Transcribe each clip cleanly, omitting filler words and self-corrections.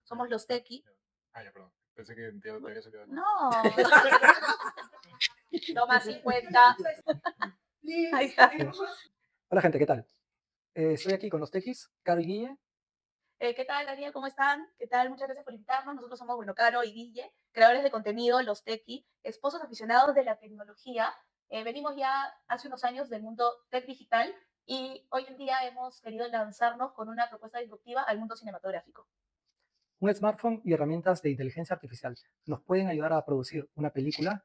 somos los tequi. Ah, ya, perdón. Pensé que te habías olvidado. No, toma 50. Ahí está. Hola gente, ¿qué tal? Estoy aquí con los tequis, Caro y Guille. ¿Qué tal, Daniel? ¿Cómo están? ¿Qué tal? Muchas gracias por invitarnos. Nosotros somos, bueno, Caro y Guille, creadores de contenido, los tequi, esposos aficionados de la tecnología. Venimos ya hace unos años del mundo tech digital y hoy en día hemos querido lanzarnos con una propuesta disruptiva al mundo cinematográfico. Un smartphone y herramientas de inteligencia artificial nos pueden ayudar a producir una película.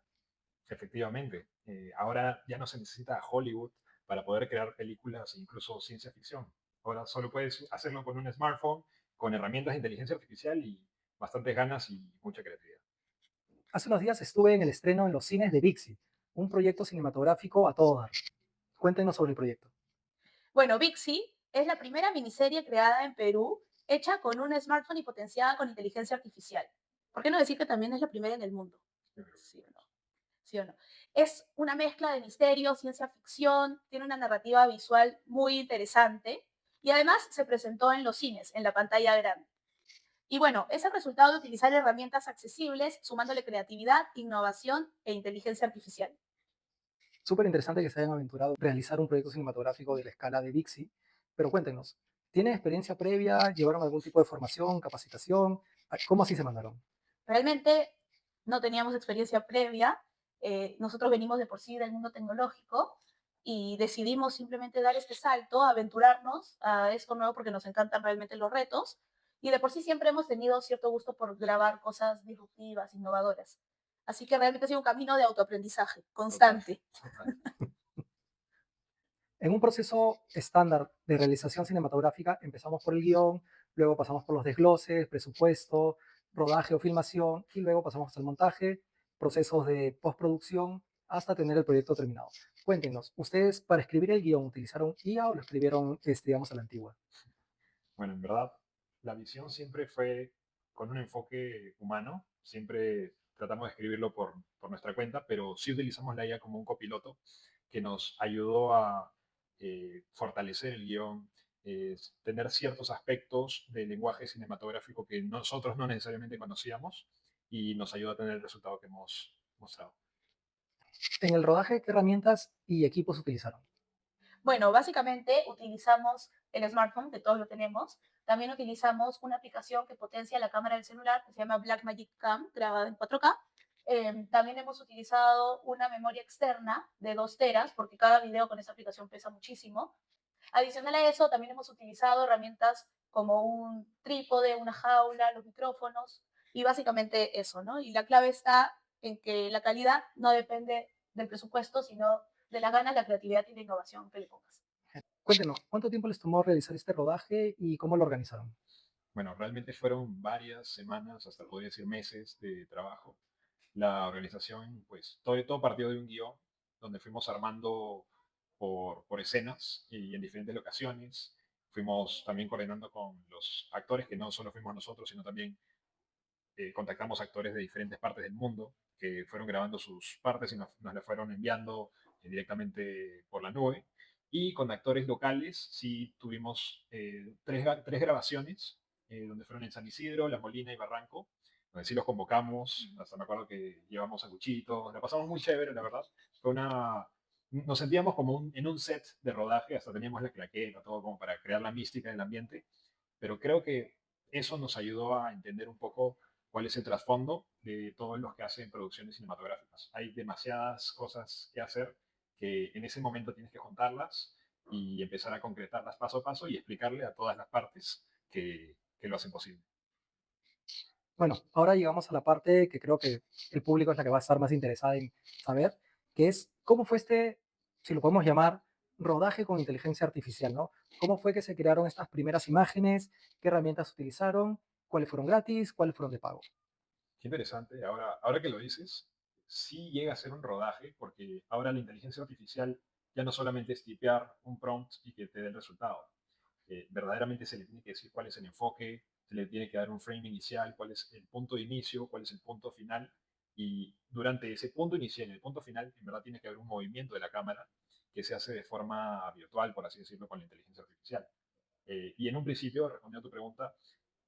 Efectivamente, ahora ya no se necesita Hollywood para poder crear películas e incluso ciencia ficción. Ahora solo puedes hacerlo con un smartphone, con herramientas de inteligencia artificial y bastantes ganas y mucha creatividad. Hace unos días estuve en el estreno en los cines de Vixi, un proyecto cinematográfico a todo dar. Cuéntenos sobre el proyecto. Bueno, Vixi es la primera miniserie creada en Perú, hecha con un smartphone y potenciada con inteligencia artificial. ¿Por qué no decir que también es la primera en el mundo? ¿Sí o no? ¿Sí o no? Es una mezcla de misterio, ciencia ficción, tiene una narrativa visual muy interesante y además se presentó en los cines, en la pantalla grande. Y bueno, es el resultado de utilizar herramientas accesibles, sumándole creatividad, innovación e inteligencia artificial. Súper interesante que se hayan aventurado a realizar un proyecto cinematográfico de la escala de Vixi, pero cuéntenos, ¿tienen experiencia previa? ¿Llevaron algún tipo de formación, capacitación? ¿Cómo así se mandaron? Realmente no teníamos experiencia previa, nosotros venimos de por sí del mundo tecnológico y decidimos simplemente dar este salto, aventurarnos a esto nuevo porque nos encantan realmente los retos y de por sí siempre hemos tenido cierto gusto por grabar cosas disruptivas, innovadoras. Así que realmente ha sido un camino de autoaprendizaje Total, constante. total. En un proceso estándar de realización cinematográfica empezamos por el guión, luego pasamos por los desgloses, presupuesto, rodaje o filmación y luego pasamos al montaje, procesos de postproducción hasta tener el proyecto terminado. Cuéntenos, ¿ustedes para escribir el guión utilizaron IA o lo escribieron, digamos, a la antigua? Bueno, en verdad, la visión siempre fue con un enfoque humano. Siempre tratamos de escribirlo por nuestra cuenta, pero sí utilizamos la IA como un copiloto que nos ayudó a fortalecer el guión, tener ciertos aspectos del lenguaje cinematográfico que nosotros no necesariamente conocíamos y nos ayudó a tener el resultado que hemos mostrado. En el rodaje, ¿qué herramientas y equipos utilizaron? Bueno, básicamente utilizamos el smartphone, que todos lo tenemos. También utilizamos una aplicación que potencia la cámara del celular, que se llama Blackmagic Cam, grabada en 4K. También hemos utilizado una memoria externa de 2 teras, porque cada video con esa aplicación pesa muchísimo. Adicional a eso, también hemos utilizado herramientas como un trípode, una jaula, los micrófonos, y básicamente eso, ¿no? Y la clave está en que la calidad no depende del presupuesto, sino de las ganas, la creatividad y la innovación que le pongas. Cuéntenos, ¿cuánto tiempo les tomó realizar este rodaje y cómo lo organizaron? Bueno, realmente fueron varias semanas, hasta podría decir meses de trabajo. La organización, pues todo partió de un guión donde fuimos armando por escenas y en diferentes locaciones. Fuimos también coordinando con los actores, que no solo fuimos nosotros, sino también contactamos actores de diferentes partes del mundo que fueron grabando sus partes y nos las fueron enviando directamente por la nube. Y con actores locales sí tuvimos tres grabaciones, donde fueron en San Isidro, La Molina y Barranco, donde sí los convocamos. Hasta me acuerdo que llevamos sanguchitos, la pasamos muy chévere, la verdad. Fue una, nos sentíamos como en un set de rodaje, hasta teníamos la claqueta, todo como para crear la mística del ambiente, pero creo que eso nos ayudó a entender un poco cuál es el trasfondo de todos los que hacen producciones cinematográficas. Hay demasiadas cosas que hacer que en ese momento tienes que juntarlas y empezar a concretarlas paso a paso y explicarle a todas las partes que lo hacen posible. Bueno, ahora llegamos a la parte que creo que el público es la que va a estar más interesada en saber, que es cómo fue este, si lo podemos llamar, rodaje con inteligencia artificial, ¿no? ¿Cómo fue que se crearon estas primeras imágenes? ¿Qué herramientas utilizaron? ¿Cuáles fueron gratis? ¿Cuáles fueron de pago? Qué interesante. Ahora que lo dices, sí llega a ser un rodaje, porque ahora la inteligencia artificial ya no solamente es tipear un prompt y que te dé el resultado. Verdaderamente se le tiene que decir cuál es el enfoque, se le tiene que dar un frame inicial, cuál es el punto de inicio, cuál es el punto final. Y durante ese punto inicial y el punto final, en verdad tiene que haber un movimiento de la cámara que se hace de forma virtual, por así decirlo, con la inteligencia artificial. Y en un principio, respondiendo a tu pregunta,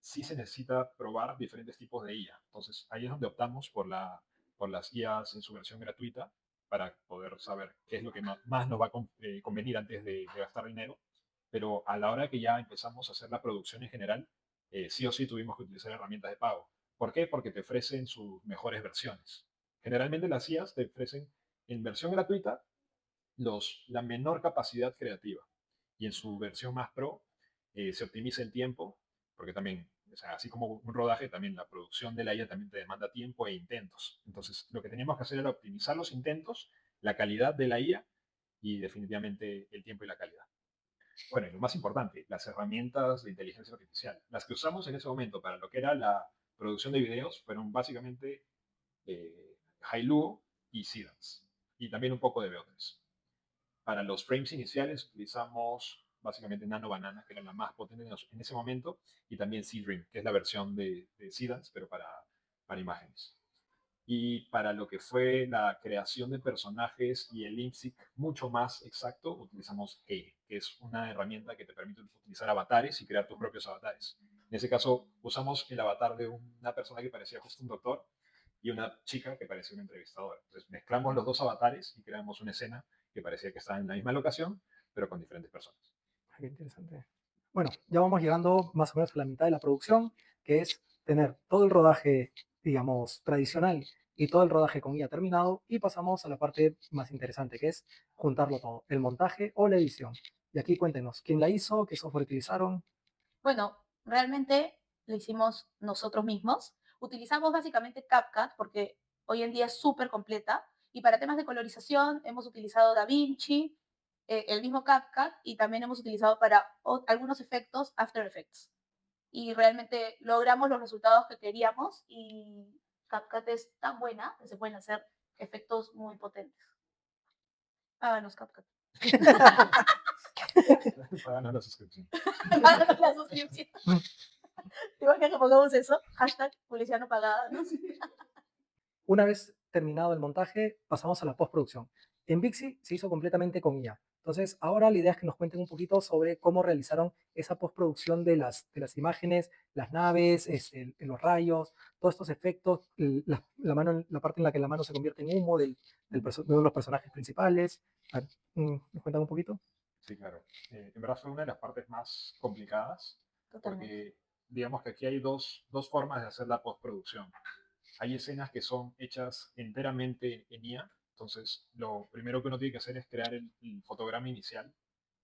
sí se necesita probar diferentes tipos de IA. Entonces, ahí es donde optamos por las IAs en su versión gratuita para poder saber qué es lo que más nos va a convenir antes de gastar dinero. Pero a la hora que ya empezamos a hacer la producción en general, sí o sí tuvimos que utilizar herramientas de pago. ¿Por qué? Porque te ofrecen sus mejores versiones. Generalmente las IAs te ofrecen en versión gratuita la menor capacidad creativa y en su versión más pro se optimiza el tiempo, porque también, o sea, así como un rodaje, también la producción de la IA también te demanda tiempo e intentos. Entonces, lo que teníamos que hacer era optimizar los intentos, la calidad de la IA y definitivamente el tiempo y la calidad. Bueno, y lo más importante, las herramientas de inteligencia artificial. Las que usamos en ese momento para lo que era la producción de videos fueron básicamente Hailuo y Seedance, y también un poco de BO3. Para los frames iniciales utilizamos básicamente Nano Banana, que era la más potente en ese momento, y también Seedream, que es la versión de Seedance, pero para imágenes. Y para lo que fue la creación de personajes y el lip sync mucho más exacto, utilizamos Hey, que es una herramienta que te permite utilizar avatares y crear tus propios avatares. En ese caso, usamos el avatar de una persona que parecía justo un doctor y una chica que parecía una entrevistadora. Entonces, mezclamos los dos avatares y creamos una escena que parecía que estaba en la misma locación, pero con diferentes personas. Qué interesante. Bueno, ya vamos llegando más o menos a la mitad de la producción, que es tener todo el rodaje, digamos, tradicional y todo el rodaje con guía terminado, y pasamos a la parte más interesante, que es juntarlo todo, el montaje o la edición. Y aquí cuéntenos, ¿quién la hizo? ¿Qué software utilizaron? Bueno, realmente lo hicimos nosotros mismos. Utilizamos básicamente CapCut porque hoy en día es súper completa. Y para temas de colorización hemos utilizado DaVinci, el mismo CapCut, y también hemos utilizado para algunos efectos After Effects. Y realmente logramos los resultados que queríamos y CapCut es tan buena que se pueden hacer efectos muy potentes. Háganos CapCut. Paganos la suscripción. Háganos la suscripción. ¿Te imaginas que pongamos eso? Hashtag publicidad no pagada, ¿no? Una vez terminado el montaje, pasamos a la postproducción. En Vixi se hizo completamente con IA. Entonces, ahora la idea es que nos cuenten un poquito sobre cómo realizaron esa postproducción de las imágenes, las naves, los rayos, todos estos efectos, la parte en la que la mano se convierte en humo de uno de los personajes principales. A ver, ¿nos cuentan un poquito? Sí, claro. En verdad fue una de las partes más complicadas Totalmente. porque digamos que aquí hay dos formas de hacer la postproducción. Hay escenas que son hechas enteramente en IA, entonces lo primero que uno tiene que hacer es crear el fotograma inicial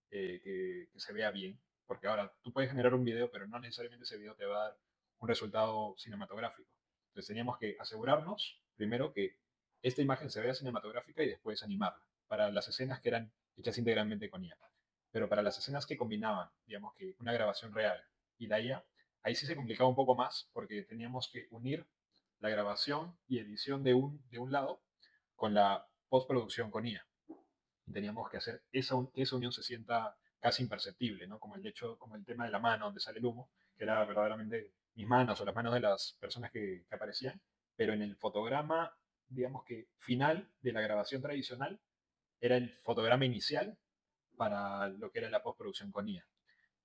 que se vea bien, porque ahora tú puedes generar un video, pero no necesariamente ese video te va a dar un resultado cinematográfico. Entonces teníamos que asegurarnos primero que esta imagen se vea cinematográfica y después animarla, para las escenas que eran hechas integralmente con IA. Pero para las escenas que combinaban, digamos que una grabación real y la IA, ahí sí se complicaba un poco más porque teníamos que unir la grabación y edición de un lado con la postproducción con IA. Y teníamos que hacer que esa unión se sienta casi imperceptible, ¿no? Como el hecho, como el tema de la mano donde sale el humo, que era verdaderamente mis manos o las manos de las personas que aparecían, pero en el fotograma, digamos que final de la grabación tradicional, era el fotograma inicial para lo que era la postproducción con IA.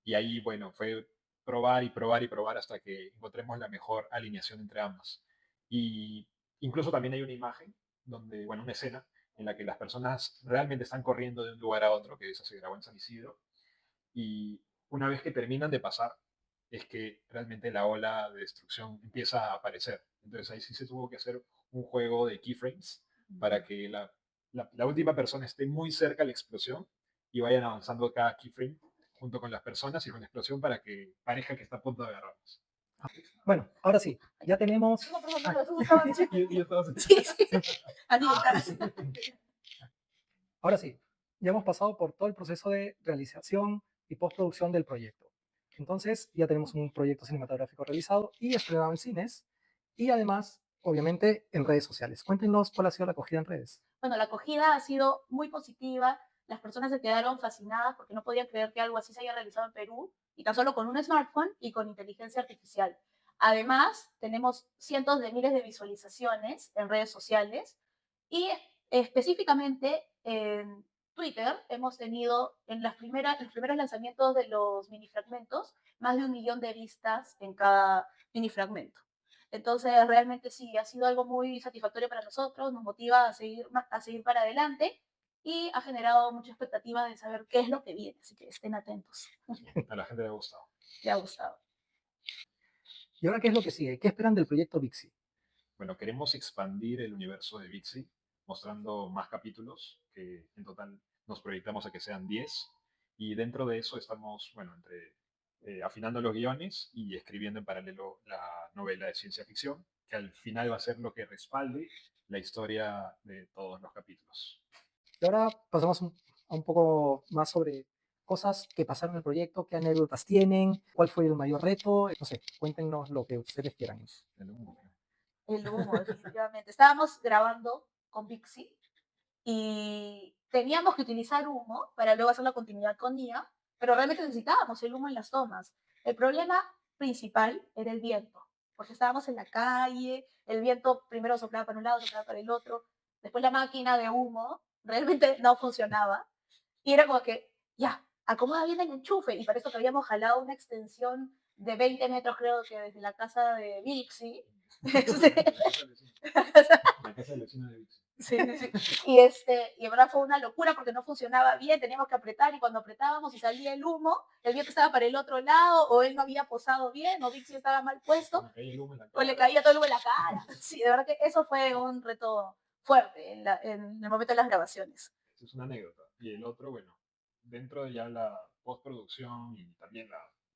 Y ahí, bueno, fue probar y probar y probar hasta que encontremos la mejor alineación entre ambas. Y incluso también hay una imagen donde, bueno, una escena en la que las personas realmente están corriendo de un lugar a otro, que esa se grabó en San Isidro, y una vez que terminan de pasar, es que realmente la ola de destrucción empieza a aparecer. Entonces ahí sí se tuvo que hacer un juego de keyframes para que la última persona esté muy cerca de la explosión y vayan avanzando cada keyframe junto con las personas y con la explosión para que parezca que está a punto de agarrarnos. Bueno, ahora sí, ya tenemos... No, perdón, Ah, no, eso estaba diciendo. Y estamos Sí, sí. Así está. ahora sí, ya hemos pasado por todo el proceso de realización y postproducción del proyecto. Entonces, ya tenemos un proyecto cinematográfico realizado y estrenado en cines y además, obviamente, en redes sociales. Cuéntenos cuál ha sido la acogida en redes. Bueno, la acogida ha sido muy positiva. Las personas se quedaron fascinadas porque no podían creer que algo así se haya realizado en Perú y tan solo con un smartphone y con inteligencia artificial. Además, tenemos cientos de miles de visualizaciones en redes sociales y específicamente Twitter hemos tenido en los primeros lanzamientos de los mini fragmentos más de 1 millón de vistas en cada mini fragmento. Entonces, realmente sí, ha sido algo muy satisfactorio para nosotros, nos motiva a seguir, a seguir para adelante y ha generado mucha expectativa de saber qué es lo que viene, así que estén atentos. Sí, a la gente le ha gustado. ¿Te ha gustado? ¿Y ahora qué es lo que sigue? ¿Qué esperan del proyecto Vixi? Bueno, queremos expandir el universo de Vixi, mostrando más capítulos, que en total nos proyectamos a que sean 10. Y dentro de eso estamos, bueno, entre afinando los guiones y escribiendo en paralelo la novela de ciencia ficción, que al final va a ser lo que respalde la historia de todos los capítulos. Y ahora pasamos a un poco más sobre cosas que pasaron en el proyecto, qué anécdotas tienen, cuál fue el mayor reto, no sé, cuéntenos lo que ustedes quieran. El humo, creo. El humo, definitivamente. Estábamos grabando con Pixie y teníamos que utilizar humo para luego hacer la continuidad con Nia, pero realmente necesitábamos el humo en las tomas. El problema principal era el viento, porque estábamos en la calle, el viento primero soplaba para un lado, soplaba para el otro, después la máquina de humo realmente no funcionaba y era como que, ya, acomoda bien el enchufe, y para eso que habíamos jalado una extensión de 20 metros, creo que desde la casa de Vixi. La casa del vecino de Vixi. Sí, sí, sí. Y en verdad fue una locura porque no funcionaba bien, teníamos que apretar y cuando apretábamos y salía el humo, el viento estaba para el otro lado, o él no había posado bien, o Dixie estaba mal puesto, Me caía el humo en la o le cara. caía todo el humo en la cara. Sí, de verdad que eso fue un reto fuerte en el momento de las grabaciones. Esa es una anécdota. Y el otro, bueno, dentro de ya la postproducción y también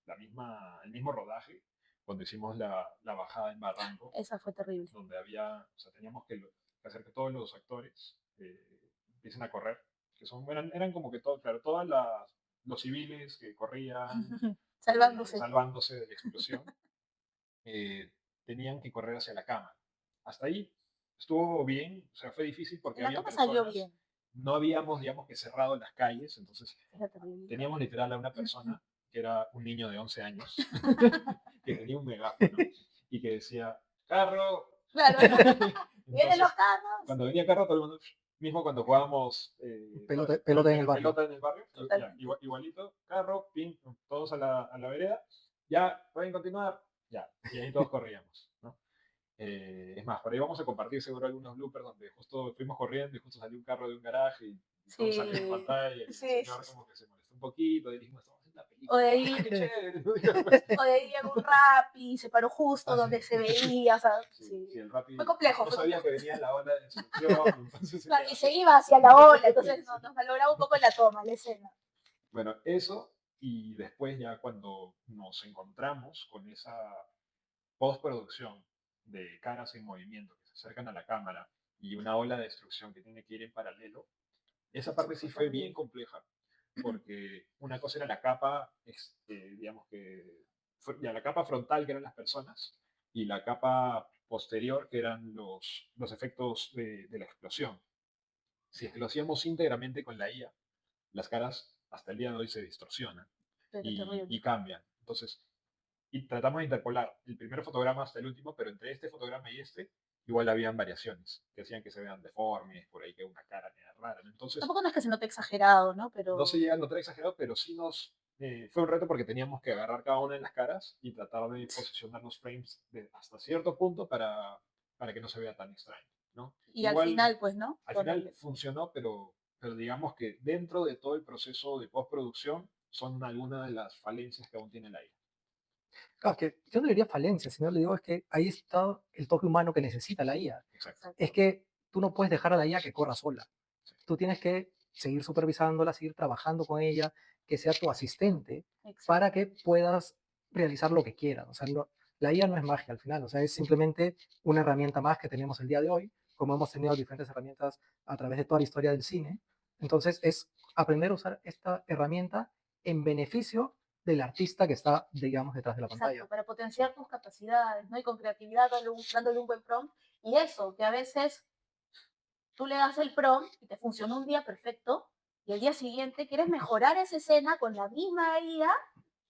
el mismo rodaje, cuando hicimos la bajada en Barranco, Esa fue terrible. donde o sea, teníamos que hacer que todos los actores empiecen a correr, que eran como que todo, claro, los civiles que corrían Salvándose. salvándose de la explosión, eh, tenían que correr hacia la cámara. Hasta ahí estuvo bien, o sea, fue difícil porque La había toma salió personas, bien. no habíamos, digamos que cerrado las calles, entonces Era terrible. teníamos literal a una persona que era un niño de 11 años, que tenía un megáfono y que decía, carro. Claro, vienen los Entonces, carros. cuando venía carro, todo el mundo, mismo cuando jugábamos Pelota en el barrio. pelota en el barrio, ya, Totalmente. igualito, carro, ping, todos a la vereda, ya, pueden continuar, ya, y ahí todos corríamos, ¿no? Es más, por ahí vamos a compartir seguro algunos bloopers donde justo fuimos corriendo y justo salió un carro de un garaje y todo salió en Sí, pantalla y el sí, señor como que se molestó un poquito y dijimos, estamos haciendo una o de película. ahí, ¡Ah, qué chévere! ¿no? Digamos. o de ahí llegó un rap y se paró justo Ah, sí. donde se veía, o sea, Sí, sí. sí, el Rappi Fue complejo, no fue sabía complejo. que venía la ola de destrucción, entonces se Claro, quedó y así. se iba hacia la ola, entonces nos malograba un poco la toma, la escena. Bueno, eso, y después ya cuando nos encontramos con esa postproducción de caras en movimiento que se acercan a la cámara y una ola de destrucción que tiene que ir en paralelo, esa parte sí fue bien compleja, porque una cosa era la capa, digamos que, ya la capa frontal, que eran las personas, y la capa posterior, que eran los efectos de la explosión. Si es que lo hacíamos íntegramente con la IA, las caras hasta el día de hoy se distorsionan Pero y terrible. cambian. Entonces, y tratamos de interpolar el primer fotograma hasta el último, pero entre este fotograma y este, igual habían variaciones que hacían que se vean deformes, por ahí que una cara media rara, ¿no? Entonces, Tampoco no es que se note exagerado, ¿no? no se Pero llega a notar exagerado, pero sí fue un reto porque teníamos que agarrar cada una de las caras y tratar de posicionar los frames hasta cierto punto para que no se vea tan extraño, ¿no? y al Igual, final, pues, ¿no? al Con final el... funcionó, pero digamos que dentro de todo el proceso de postproducción son algunas de las falencias que aún tiene la IA. Claro, que yo no le diría falencia, sino le digo es que ahí está el toque humano que necesita la IA. Exacto. Es que tú no puedes dejar a la IA que corra sola. Sí. Tú tienes que seguir supervisándola, seguir trabajando con ella, que sea tu asistente para que puedas realizar lo que quieras. O sea, la IA no es magia al final, o sea, es simplemente una herramienta más que tenemos el día de hoy, como hemos tenido diferentes herramientas a través de toda la historia del cine. Entonces, es aprender a usar esta herramienta en beneficio del artista que está, digamos, detrás de la Exacto, pantalla. para potenciar tus capacidades, ¿no? Y con creatividad, dándole un buen prompt. Y eso, que a veces tú le das el prompt y te funcionó un día perfecto, y el día siguiente quieres mejorar esa escena con la misma IA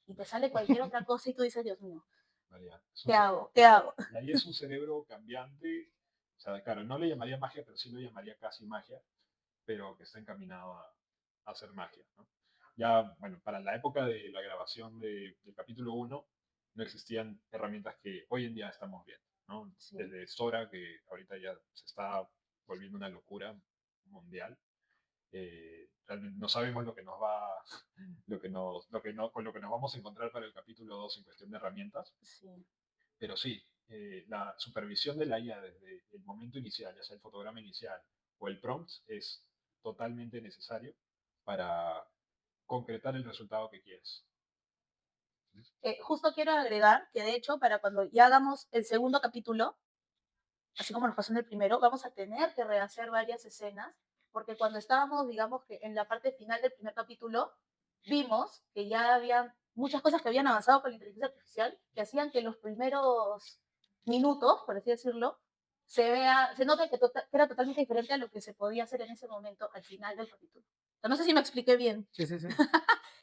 y te sale cualquier otra cosa y tú dices, Dios mío, María, ¿qué hago? ¿Qué hago? la IA es un cerebro cambiante, o sea, claro, no le llamaría magia, pero sí lo llamaría casi magia, pero que está encaminado hacer magia, ¿no? Ya, bueno, para la época de la grabación del capítulo 1 no existían herramientas que hoy en día estamos viendo, ¿no? Sí. Desde Sora, que ahorita ya se está volviendo una locura mundial. Realmente no sabemos lo que nos va, lo que nos, lo que no, con lo que nos vamos a encontrar para el capítulo 2 en cuestión de herramientas, Sí. pero sí, la supervisión de la IA desde el momento inicial, ya sea el fotograma inicial o el prompt, es totalmente necesario para concretar el resultado que quieres. Justo quiero agregar que de hecho para cuando ya hagamos el segundo capítulo, así como nos pasó en el primero, vamos a tener que rehacer varias escenas, porque cuando estábamos, digamos que en la parte final del primer capítulo, vimos que ya había muchas cosas que habían avanzado con la inteligencia artificial que hacían que los primeros minutos, por así decirlo, se note que era totalmente diferente a lo que se podía hacer en ese momento al final del capítulo. O sea, no sé si me expliqué bien. Sí, sí, sí.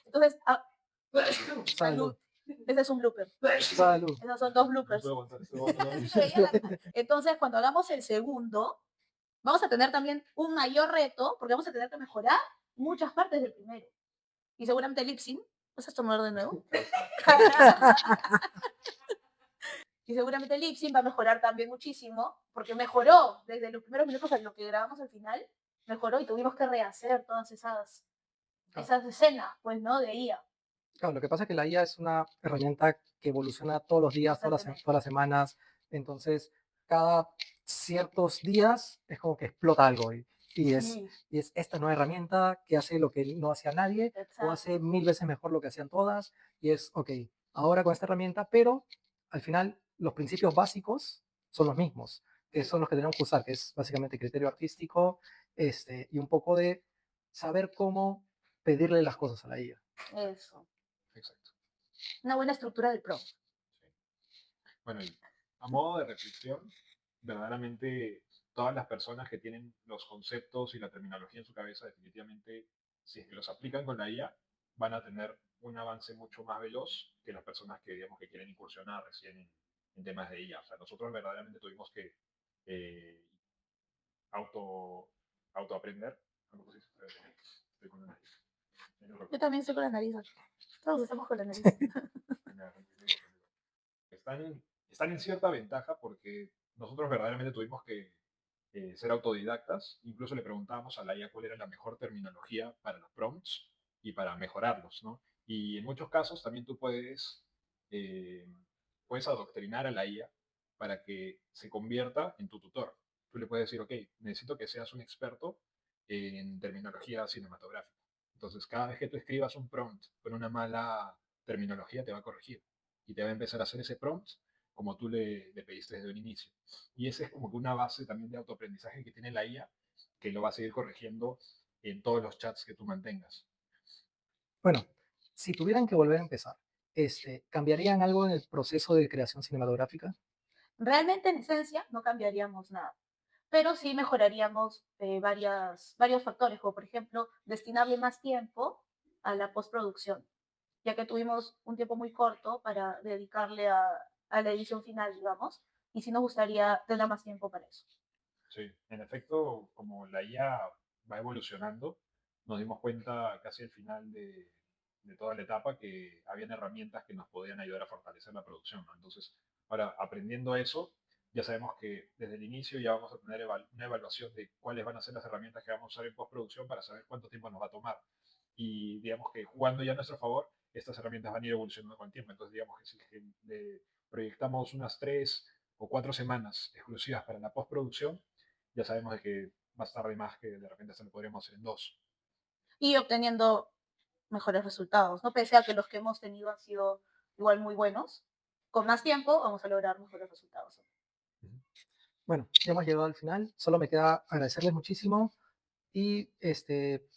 Entonces, Salud. salud. Ese es un blooper. Salud. Esos son dos No bloopers. puedo aguantar, estoy aguantando. Entonces, cuando hagamos el segundo, vamos a tener también un mayor reto, porque vamos a tener que mejorar muchas partes del primero. Y seguramente el lip sync, ¿vas a tomar de nuevo? Y seguramente el lip sync va a mejorar también muchísimo, porque mejoró desde los primeros minutos a lo que grabamos al final, mejoró y tuvimos que rehacer todas esas escenas, pues, ¿no? De IA. Claro, lo que pasa es que la IA es una herramienta que evoluciona todos los días, todas las semanas. Entonces, cada ciertos días es como que explota algo. Sí, Y es esta nueva herramienta que hace lo que no hacía nadie o exacto. hace 1000 veces mejor lo que hacían todas. Y es, ok, ahora con esta herramienta, pero al final los principios básicos son los mismos, que son los que tenemos que usar, que es básicamente criterio artístico y un poco de saber cómo pedirle las cosas a la IA. Eso. Exacto. Una buena estructura del prompt. Sí. Bueno, y a modo de reflexión, verdaderamente todas las personas que tienen los conceptos y la terminología en su cabeza, definitivamente, si es que los aplican con la IA, van a tener un avance mucho más veloz que las personas que, digamos, que quieren incursionar recién en temas de IA. O sea, nosotros verdaderamente tuvimos que eh, auto, autoaprender. ¿Cómo se dice? Estoy con la nariz. Yo también estoy con la nariz. Todos estamos con la nariz. Están en cierta ventaja porque nosotros verdaderamente tuvimos que ser autodidactas. Incluso le preguntábamos a la IA cuál era la mejor terminología para los prompts y para mejorarlos, ¿no? Y en muchos casos también tú eh, puedes adoctrinar a la IA para que se convierta en tu tutor. Tú le puedes decir, ok, necesito que seas un experto en terminología cinematográfica. Entonces, cada vez que tú escribas un prompt con una mala terminología, te va a corregir y te va a empezar a hacer ese prompt como tú le pediste desde un inicio. Y esa es como que una base también de autoaprendizaje que tiene la IA, que lo va a seguir corrigiendo en todos los chats que tú mantengas. Bueno, si tuvieran que volver a empezar, ¿cambiarían algo en el proceso de creación cinematográfica? Realmente, en esencia, no cambiaríamos nada, pero sí mejoraríamos varios factores, como por ejemplo, destinarle más tiempo a la postproducción, ya que tuvimos un tiempo muy corto para dedicarle a la edición final, digamos, y sí nos gustaría tener más tiempo para eso. Sí, en efecto, como la IA va evolucionando, nos dimos cuenta casi al final de toda la etapa que habían herramientas que nos podían ayudar a fortalecer la producción, ¿no? Entonces, ahora aprendiendo eso, ya sabemos que desde el inicio ya vamos a tener una evaluación de cuáles van a ser las herramientas que vamos a usar en postproducción para saber cuánto tiempo nos va a tomar. Y digamos que jugando ya a nuestro favor, estas herramientas van a ir evolucionando con el tiempo. Entonces, digamos que si proyectamos unas 3 o 4 semanas exclusivas para la postproducción, ya sabemos de que más tarde más que de repente se lo podríamos hacer en 2. Y obteniendo mejores resultados, ¿no? Pese a que los que hemos tenido han sido igual muy buenos, con más tiempo vamos a lograr mejores resultados. Bueno, ya hemos llegado al final. Solo me queda agradecerles muchísimo y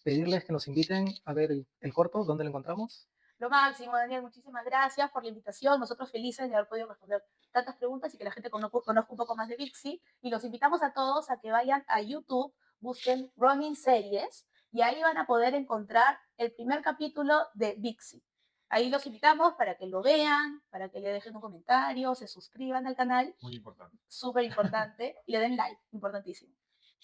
pedirles que nos inviten a ver el corto. ¿Dónde lo encontramos? Lo máximo, Daniel, muchísimas gracias por la invitación. Nosotros felices de haber podido responder tantas preguntas y que la gente conozca un poco más de Vixi. Y los invitamos a todos a que vayan a YouTube, busquen Running Series y ahí van a poder encontrar el primer capítulo de Vixi. Ahí los invitamos para que lo vean, para que le dejen un comentario, se suscriban al canal, Muy importante. súper importante, y le den like, importantísimo.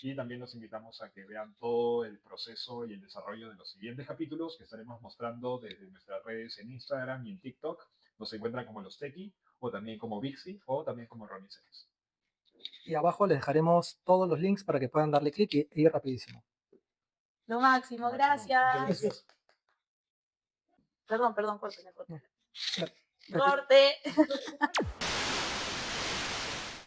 Y también los invitamos a que vean todo el proceso y el desarrollo de los siguientes capítulos que estaremos mostrando desde nuestras redes en Instagram y en TikTok. Nos encuentran como Los Tequi, o también como Vixi, o también como Ronnie Sex. Y abajo les dejaremos todos los links para que puedan darle clic y ir rapidísimo. Lo máximo, Muchas gracias. gracias. Perdón, corte. Claro. Corte.